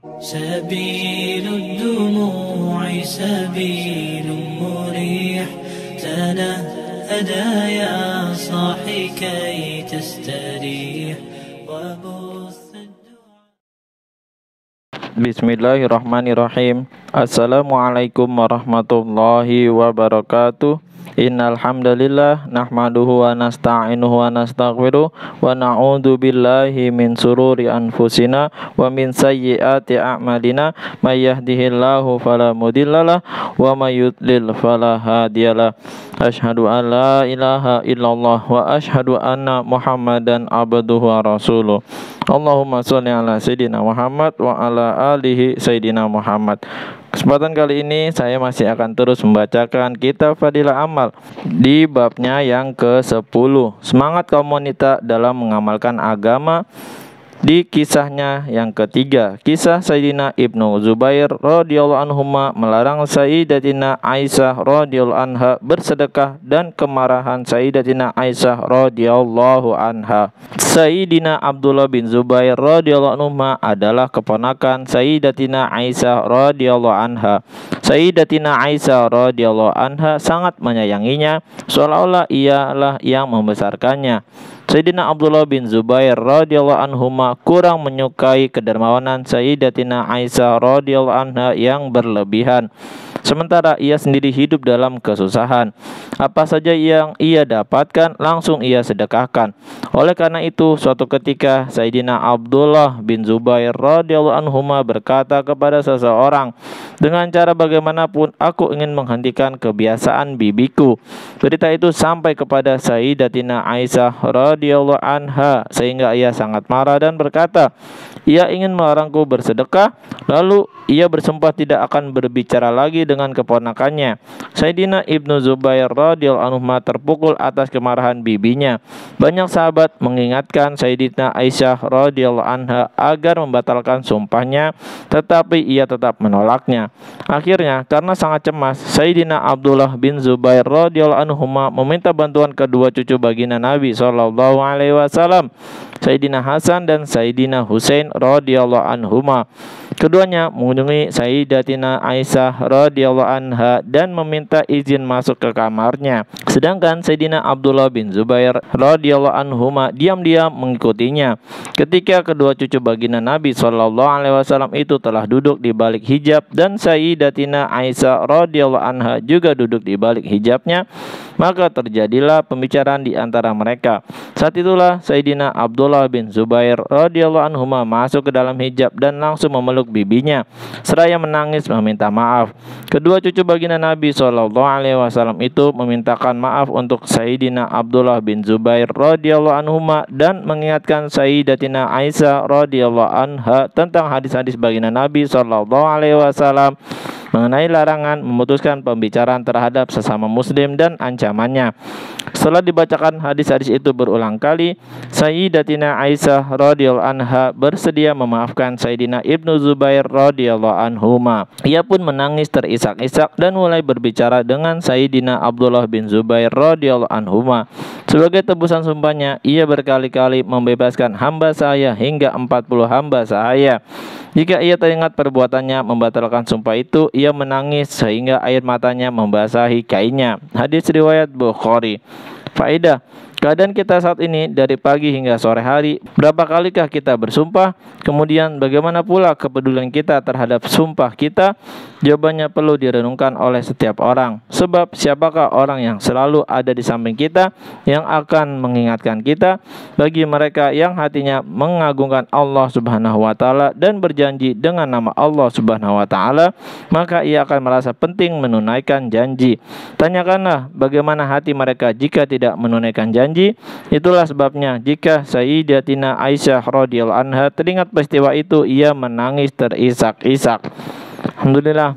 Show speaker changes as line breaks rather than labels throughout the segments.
سبيل الدموع سبيل مريح تنهدى يا صاحي كي تستريح
Bismillahirrahmanirrahim. Assalamualaikum warahmatullahi wabarakatuh. Innal hamdalillah nahmaduhu wa nasta'inuhu wa nastaghfiruh wa na'udzu billahi min sururi anfusina wa min sayyiati a'malina may yahdihillahu fala mudhillalah wa may yudlil fala hadiyalah. Asyhadu an la ilaha illallah wa asyhadu anna Muhammadan abduhu wa rasuluh. Allahumma sholli ala sayyidina Muhammad wa ala alihi sayyidina Muhammad. Kesempatan kali ini saya masih akan terus membacakan kitab Fadilah Amal di babnya yang ke-10, semangat kaum wanita dalam mengamalkan agama. Di kisahnya yang ketiga, kisah Sayyidina Ibnu Zubair radhiyallahu anhuma melarang Sayyidatina Aisyah radhiyallahu anha bersedekah dan kemarahan Sayyidatina Aisyah radhiyallahu anha. Sayyidina Abdullah bin Zubair radhiyallahu anhuma adalah keponakan Sayyidatina Aisyah radhiyallahu anha. Sayyidatina Aisyah radhiyallahu anha sangat menyayanginya, seolah-olah ialah yang membesarkannya. Sayyidina Abdullah bin Zubair radhiyallahu anhuma kurang menyukai kedermawanan Sayyidatina Aisyah radhiyallahu anha yang berlebihan. Sementara ia sendiri hidup dalam kesusahan. Apa saja yang ia dapatkan langsung ia sedekahkan. Oleh karena itu, suatu ketika Sayyidina Abdullah bin Zubair radhiyallahu anhuma berkata kepada seseorang, "Dengan cara bagaimanapun aku ingin menghentikan kebiasaan bibiku." Berita itu sampai kepada Sayyidatina Aisyah radhiyallahu anha sehingga ia sangat marah dan berkata, "Ia ingin melarangku bersedekah." Lalu ia bersumpah tidak akan berbicara lagi dengan keponakannya. Sayyidina Ibnu Zubair radhiyallahu anhu terpukul atas kemarahan bibinya. Banyak sahabat mengingatkan Sayyidina Aisyah radhiyallahu anha agar membatalkan sumpahnya, tetapi ia tetap menolaknya. Akhirnya karena sangat cemas, Sayyidina Abdullah bin Zubair radhiyallahu anhu meminta bantuan kedua cucu baginda Nabi sallallahu alaihi wasallam, Sayyidina Hasan dan Sayyidina Husain radhiyallahu anhuma. Keduanya mengunjungi Sayyidatina Aisyah radhiyallahu anha dan meminta izin masuk ke kamarnya. Sedangkan Sayyidina Abdullah bin Zubair radhiyallahu anhuma diam-diam mengikutinya. Ketika kedua cucu baginda Nabi sallallahu alaihi wasallam itu telah duduk di balik hijab dan Sayyidatina Aisyah radhiyallahu anha juga duduk di balik hijabnya, maka terjadilah pembicaraan di antara mereka. Saat itulah Sayyidina Abdullah bin Zubair radhiyallahu anhuma masuk ke dalam hijab dan langsung memeluk bibinya seraya menangis meminta maaf. Kedua cucu baginda Nabi sallallahu alaihi wasallam itu memintakan maaf untuk Sayyidina Abdullah bin Zubair radhiyallahu anhuma dan mengingatkan Sayyidatina Aisyah radhiyallahu anha tentang hadis-hadis baginda Nabi sallallahu alaihi wasallam mengenai larangan memutuskan pembicaraan terhadap sesama muslim dan ancamannya. Setelah dibacakan hadis-hadis itu berulang kali, Sayyidatina Aisyah radhiyallahu anha bersedia memaafkan Sayyidina Ibnu Zubair radhiyallahu anhuma. Ia pun menangis terisak-isak dan mulai berbicara dengan Sayyidina Abdullah bin Zubair radhiyallahu anhuma. Sebagai tebusan sumpahnya, ia berkali-kali membebaskan hamba saya hingga 40 hamba saya. Jika ia teringat perbuatannya membatalkan sumpah itu, ia menangis sehingga air matanya membasahi kainnya. Hadis riwayat Bukhari. Faedah: keadaan kita saat ini dari pagi hingga sore hari, berapa kalikah kita bersumpah? Kemudian bagaimana pula kepedulian kita terhadap sumpah kita? Jawabannya perlu direnungkan oleh setiap orang. Sebab siapakah orang yang selalu ada di samping kita, yang akan mengingatkan kita? Bagi mereka yang hatinya mengagungkan Allah subhanahu wa ta'ala dan berjanji dengan nama Allah subhanahu wa ta'ala, maka ia akan merasa penting menunaikan janji. Tanyakanlah bagaimana hati mereka jika tidak menunaikan janji. Itulah sebabnya jika Sayyidatina Aisyah radhiyallahu anha teringat peristiwa itu, ia menangis terisak-isak. Alhamdulillah,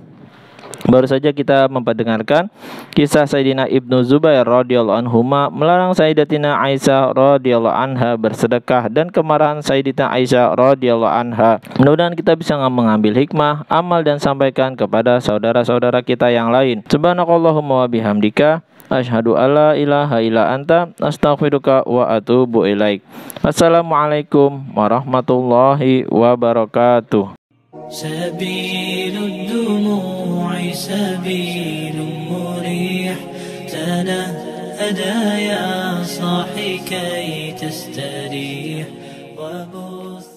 baru saja kita memperdengarkan kisah Sayyidina Ibnu Zubair radhiyallahu anhuma melarang Sayyidatina Aisyah radhiyallahu anha bersedekah dan kemarahan Sayyidatina Aisyah radhiyallahu anha. Mudah-mudahan kita bisa mengambil hikmah, amal dan sampaikan kepada saudara-saudara kita yang lain. Subhanakallahumma wa bihamdika asyhadu alla ilaha illa anta astaghfiruka wa atubu ilaik. Assalamualaikum warahmatullahi wabarakatuh.
سبيل الدموع سبيل مريح، تنهدى يا صاحي كي تستريح وبث